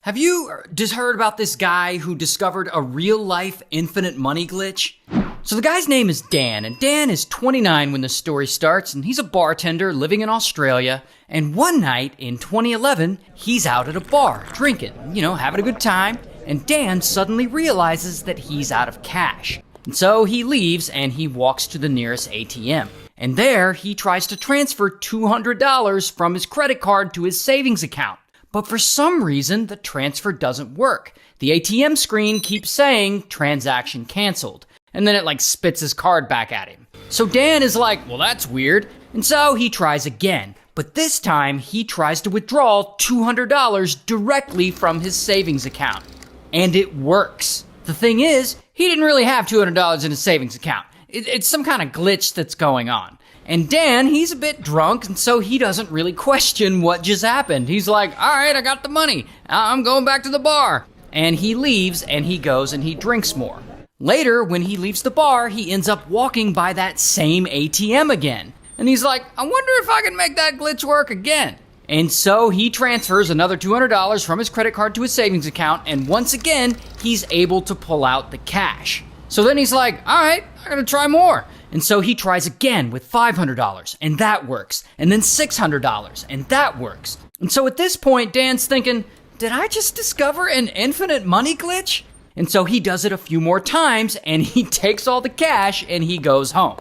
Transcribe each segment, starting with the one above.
Have you just heard about this guy who discovered a real-life infinite money glitch? So the guy's name is Dan, and Dan is 29 when the story starts, and he's a bartender living in Australia. And one night in 2011, he's out at a bar, drinking, having a good time, and Dan suddenly realizes that he's out of cash. And so he leaves and he walks to the nearest ATM. And there, he tries to transfer $200 from his credit card to his savings account. But for some reason, the transfer doesn't work. The ATM screen keeps saying, transaction canceled. And then it spits his card back at him. So Dan is like, well, that's weird. And so he tries again. But this time, he tries to withdraw $200 directly from his savings account. And it works. The thing is, he didn't really have $200 in his savings account. It's some kind of glitch that's going on. And Dan, he's a bit drunk, and so he doesn't really question what just happened. He's like, all right, I got the money. I'm going back to the bar. And he leaves, and he goes and he drinks more. Later, when he leaves the bar, he ends up walking by that same ATM again. And he's like, I wonder if I can make that glitch work again. And so he transfers another $200 from his credit card to his savings account, and once again, he's able to pull out the cash. So then he's like, all right, I'm going to try more. And so he tries again with $500, and that works. And then $600, and that works. And so at this point, Dan's thinking, did I just discover an infinite money glitch? And so he does it a few more times, and he takes all the cash, and he goes home.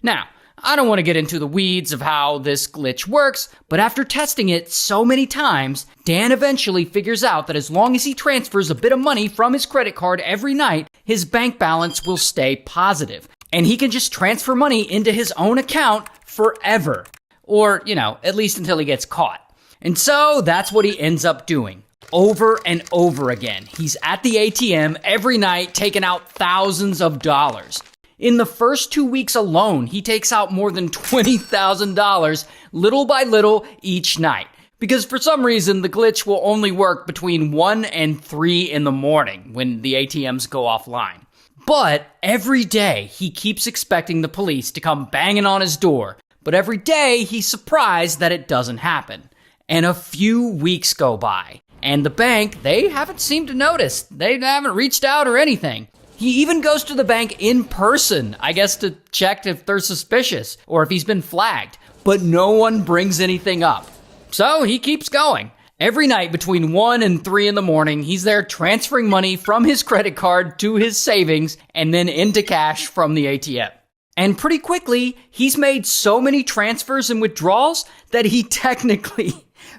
Now, I don't want to get into the weeds of how this glitch works, but after testing it so many times, Dan eventually figures out that as long as he transfers a bit of money from his credit card every night, his bank balance will stay positive. And he can just transfer money into his own account forever. Or, at least until he gets caught. And so that's what he ends up doing. Over and over again. He's at the ATM every night taking out thousands of dollars. In the first 2 weeks alone, he takes out more than $20,000 little by little each night. Because for some reason, the glitch will only work between 1 and 3 in the morning when the ATMs go offline. But every day, he keeps expecting the police to come banging on his door. But every day, he's surprised that it doesn't happen. And a few weeks go by. And the bank, they haven't seemed to notice. They haven't reached out or anything. He even goes to the bank in person, I guess to check if they're suspicious or if he's been flagged. But no one brings anything up. So he keeps going. Every night between 1 and 3 in the morning, he's there transferring money from his credit card to his savings and then into cash from the ATM. And pretty quickly, he's made so many transfers and withdrawals that he technically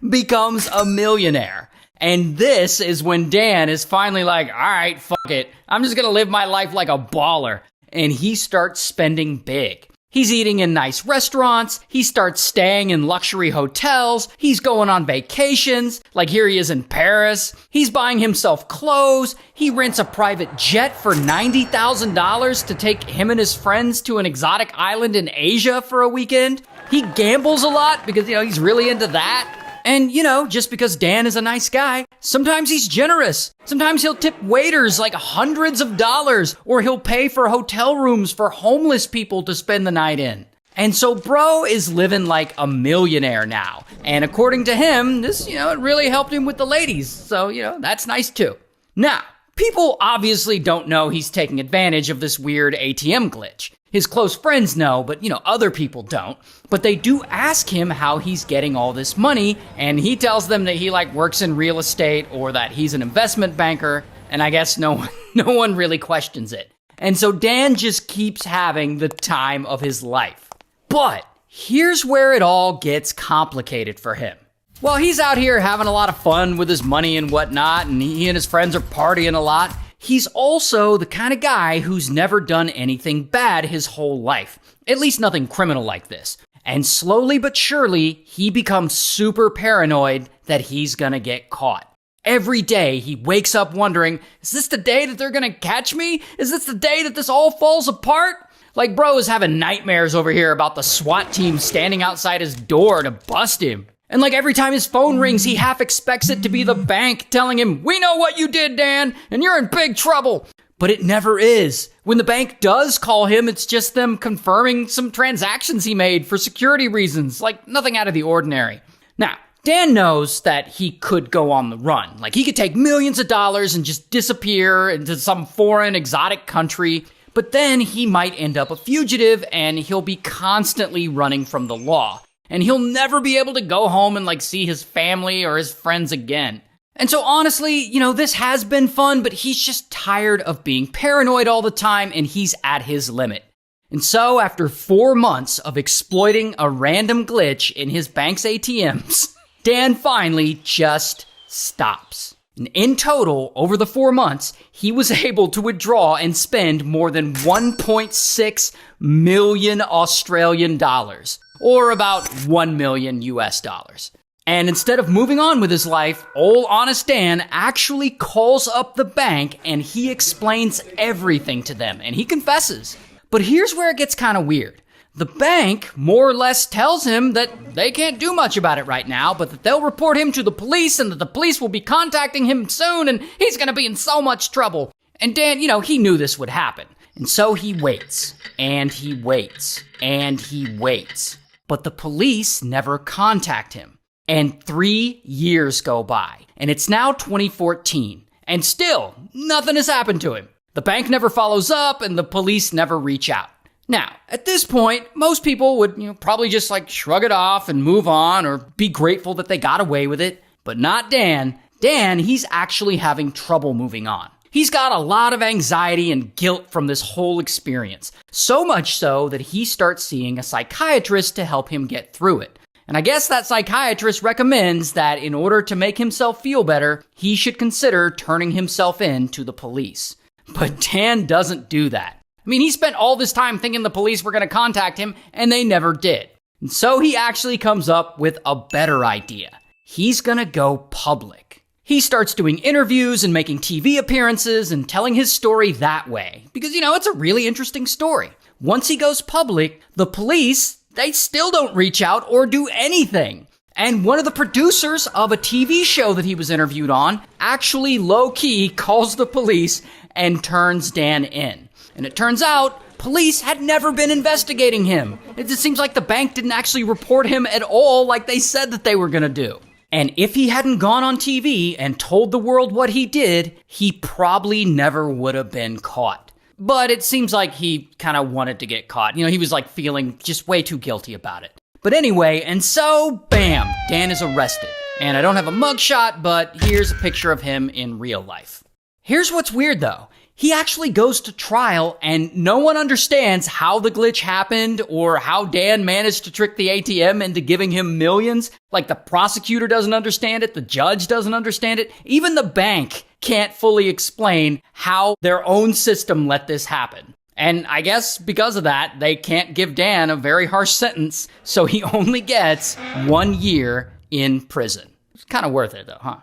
becomes a millionaire. And this is when Dan is finally like, all right, fuck it. I'm just going to live my life like a baller. And he starts spending big. He's eating in nice restaurants. He starts staying in luxury hotels. He's going on vacations. Like here he is in Paris. He's buying himself clothes. He rents a private jet for $90,000 to take him and his friends to an exotic island in Asia for a weekend. He gambles a lot because, he's really into that. And, just because Dan is a nice guy, sometimes he's generous. Sometimes he'll tip waiters hundreds of dollars, or he'll pay for hotel rooms for homeless people to spend the night in. And so bro is living like a millionaire now. And according to him, this, it really helped him with the ladies. So, that's nice too. Now, people obviously don't know he's taking advantage of this weird ATM glitch. His close friends know, but, other people don't. But they do ask him how he's getting all this money, and he tells them that he, works in real estate or that he's an investment banker, and I guess no one really questions it. And so Dan just keeps having the time of his life. But here's where it all gets complicated for him. While he's out here having a lot of fun with his money and whatnot, and he and his friends are partying a lot, he's also the kind of guy who's never done anything bad his whole life. At least nothing criminal like this. And slowly but surely, he becomes super paranoid that he's gonna get caught. Every day, he wakes up wondering, is this the day that they're gonna catch me? Is this the day that this all falls apart? Bro is having nightmares over here about the SWAT team standing outside his door to bust him. And every time his phone rings, he half expects it to be the bank telling him, we know what you did, Dan, and you're in big trouble. But it never is. When the bank does call him, it's just them confirming some transactions he made for security reasons, nothing out of the ordinary. Now, Dan knows that he could go on the run. Like, he could take millions of dollars and just disappear into some foreign, exotic country. But then he might end up a fugitive and he'll be constantly running from the law. And he'll never be able to go home and like see his family or his friends again. And so honestly, this has been fun, but he's just tired of being paranoid all the time and he's at his limit. And so after 4 months of exploiting a random glitch in his bank's ATMs, Dan finally just stops. And in total, over the 4 months, he was able to withdraw and spend more than 1.6 million Australian dollars, or about 1 million US dollars. And instead of moving on with his life, old Honest Dan actually calls up the bank and he explains everything to them, and he confesses. But here's where it gets kind of weird. The bank more or less tells him that they can't do much about it right now, but that they'll report him to the police and that the police will be contacting him soon and he's gonna be in so much trouble. And Dan, he knew this would happen. And so he waits, and he waits, and he waits. But the police never contact him. And 3 years go by, and it's now 2014, and still, nothing has happened to him. The bank never follows up, and the police never reach out. Now, at this point, most people would, probably just shrug it off and move on or be grateful that they got away with it. But not Dan. Dan, he's actually having trouble moving on. He's got a lot of anxiety and guilt from this whole experience. So much so that he starts seeing a psychiatrist to help him get through it. And I guess that psychiatrist recommends that in order to make himself feel better, he should consider turning himself in to the police. But Dan doesn't do that. I mean, he spent all this time thinking the police were going to contact him, and they never did. And so he actually comes up with a better idea. He's going to go public. He starts doing interviews and making TV appearances and telling his story that way. Because, it's a really interesting story. Once he goes public, the police, they still don't reach out or do anything. And one of the producers of a TV show that he was interviewed on actually low-key calls the police and turns Dan in. And it turns out, police had never been investigating him. It just seems like the bank didn't actually report him at all like they said that they were gonna do. And if he hadn't gone on TV and told the world what he did, he probably never would have been caught. But it seems like he kind of wanted to get caught. He was feeling just way too guilty about it. But anyway, and so, bam, Dan is arrested. And I don't have a mugshot, but here's a picture of him in real life. Here's what's weird though. He actually goes to trial and no one understands how the glitch happened or how Dan managed to trick the ATM into giving him millions. The prosecutor doesn't understand it, the judge doesn't understand it. Even the bank can't fully explain how their own system let this happen. And I guess because of that, they can't give Dan a very harsh sentence, so he only gets 1 year in prison. It's kind of worth it though, huh?